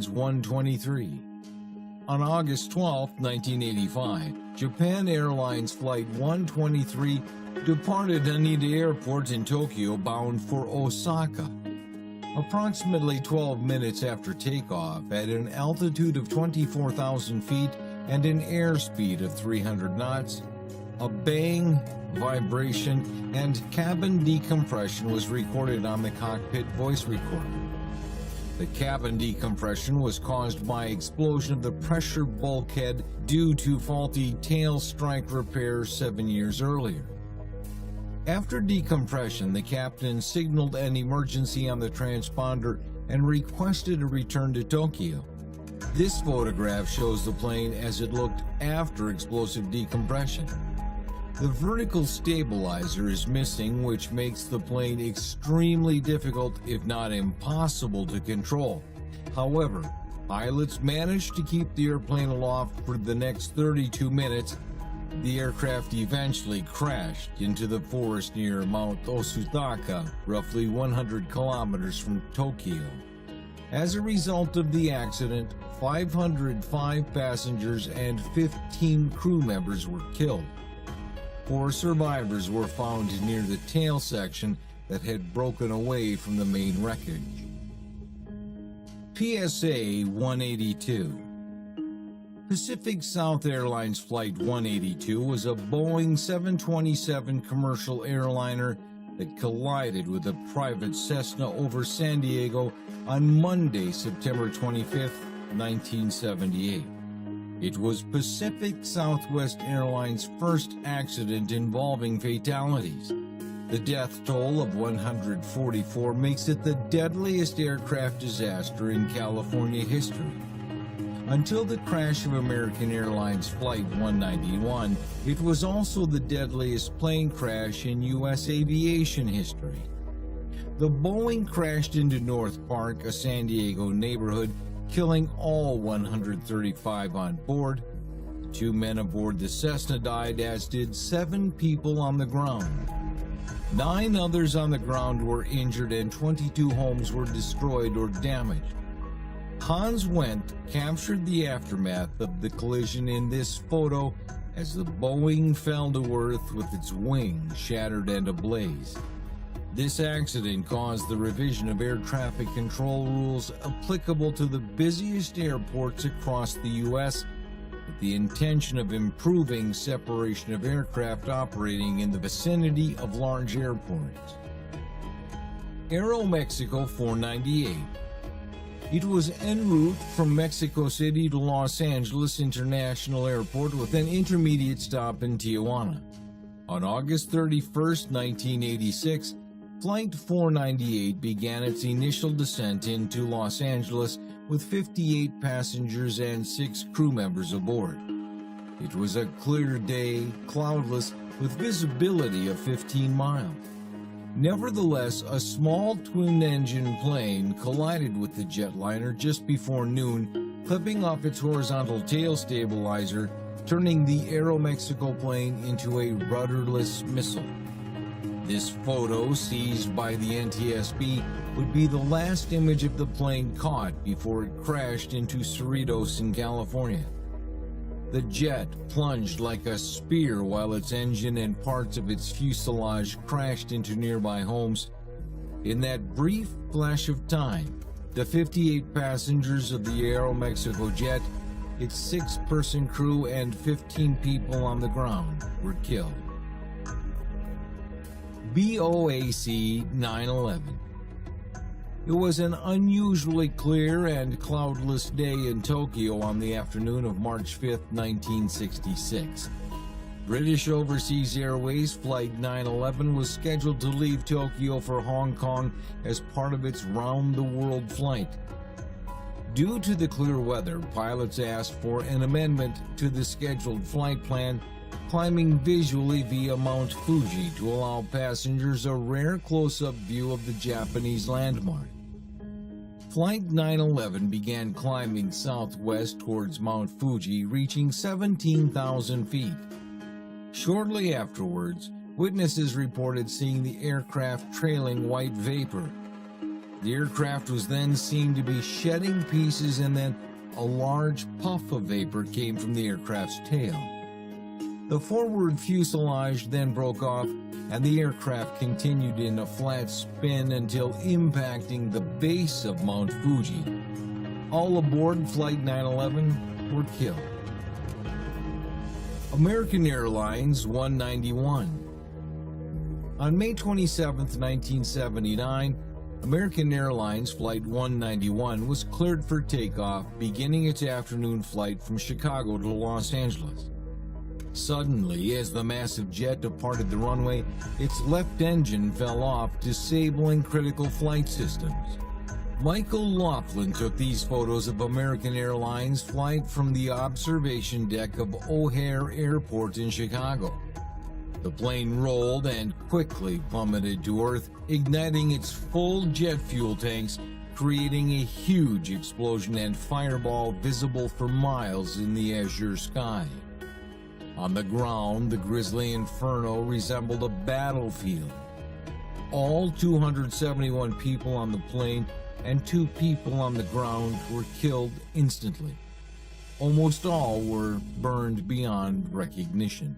123. On August 12, 1985, Japan Airlines Flight 123 departed Haneda Airport in Tokyo bound for Osaka. Approximately 12 minutes after takeoff, at an altitude of 24,000 feet and an airspeed of 300 knots, a bang, vibration, and cabin decompression was recorded on the cockpit voice recorder. The cabin decompression was caused by explosion of the pressure bulkhead due to faulty tail strike repair 7 years earlier. After decompression, the captain signaled an emergency on the transponder and requested a return to Tokyo. This photograph shows the plane as it looked after explosive decompression. The vertical stabilizer is missing, which makes the plane extremely difficult, if not impossible, to control. However, pilots managed to keep the airplane aloft for the next 32 minutes. The aircraft eventually crashed into the forest near Mount Osutaka, roughly 100 kilometers from Tokyo. As a result of the accident, 505 passengers and 15 crew members were killed. 4 survivors were found near the tail section that had broken away from the main wreckage. PSA 182. Pacific South Airlines Flight 182 was a Boeing 727 commercial airliner that collided with a private Cessna over San Diego on Monday, September 25, 1978. It was Pacific Southwest Airlines' first accident involving fatalities. The death toll of 144 makes it the deadliest aircraft disaster in California history. Until the crash of American Airlines Flight 191, it was also the deadliest plane crash in U.S. aviation history. The Boeing crashed into North Park, a San Diego neighborhood, killing all 135 on board. 2 men aboard the Cessna died, as did 7 people on the ground. 9 others on the ground were injured and 22 homes were destroyed or damaged. Hans Wendt captured the aftermath of the collision in this photo as the Boeing fell to earth with its wings shattered and ablaze. This accident caused the revision of air traffic control rules applicable to the busiest airports across the U.S. with the intention of improving separation of aircraft operating in the vicinity of large airports. Aeromexico 498. It was en route from Mexico City to Los Angeles International Airport with an intermediate stop in Tijuana. On August 31, 1986, Flight 498 began its initial descent into Los Angeles with 58 passengers and 6 crew members aboard. It was a clear day, cloudless, with visibility of 15 miles. Nevertheless, a small twin-engine plane collided with the jetliner just before noon, clipping off its horizontal tail stabilizer, turning the Aeromexico plane into a rudderless missile. This photo, seized by the NTSB, would be the last image of the plane caught before it crashed into Cerritos in California. The jet plunged like a spear while its engine and parts of its fuselage crashed into nearby homes. In that brief flash of time, the 58 passengers of the Aeromexico jet, its 6-person crew, and 15 people on the ground were killed. BOAC 9/11. It was an unusually clear and cloudless day in Tokyo on the afternoon of March 5, 1966. British Overseas Airways Flight 911 was scheduled to leave Tokyo for Hong Kong as part of its round-the-world flight. Due to the clear weather, pilots asked for an amendment to the scheduled flight plan, climbing visually via Mount Fuji to allow passengers a rare close-up view of the Japanese landmark. Flight 911 began climbing southwest towards Mount Fuji, reaching 17,000 feet. Shortly afterwards, witnesses reported seeing the aircraft trailing white vapor. The aircraft was then seen to be shedding pieces, and then a large puff of vapor came from the aircraft's tail. The forward fuselage then broke off, and the aircraft continued in a flat spin until impacting the base of Mount Fuji. All aboard Flight 911 were killed. American Airlines 191. On May 27, 1979, American Airlines Flight 191 was cleared for takeoff, beginning its afternoon flight from Chicago to Los Angeles. Suddenly, as the massive jet departed the runway, its left engine fell off, disabling critical flight systems. Michael Laughlin took these photos of American Airlines flight from the observation deck of O'Hare Airport in Chicago. The plane rolled and quickly plummeted to Earth, igniting its full jet fuel tanks, creating a huge explosion and fireball visible for miles in the azure sky. On the ground, the grisly inferno resembled a battlefield. All 271 people on the plane and 2 people on the ground were killed instantly. Almost all were burned beyond recognition.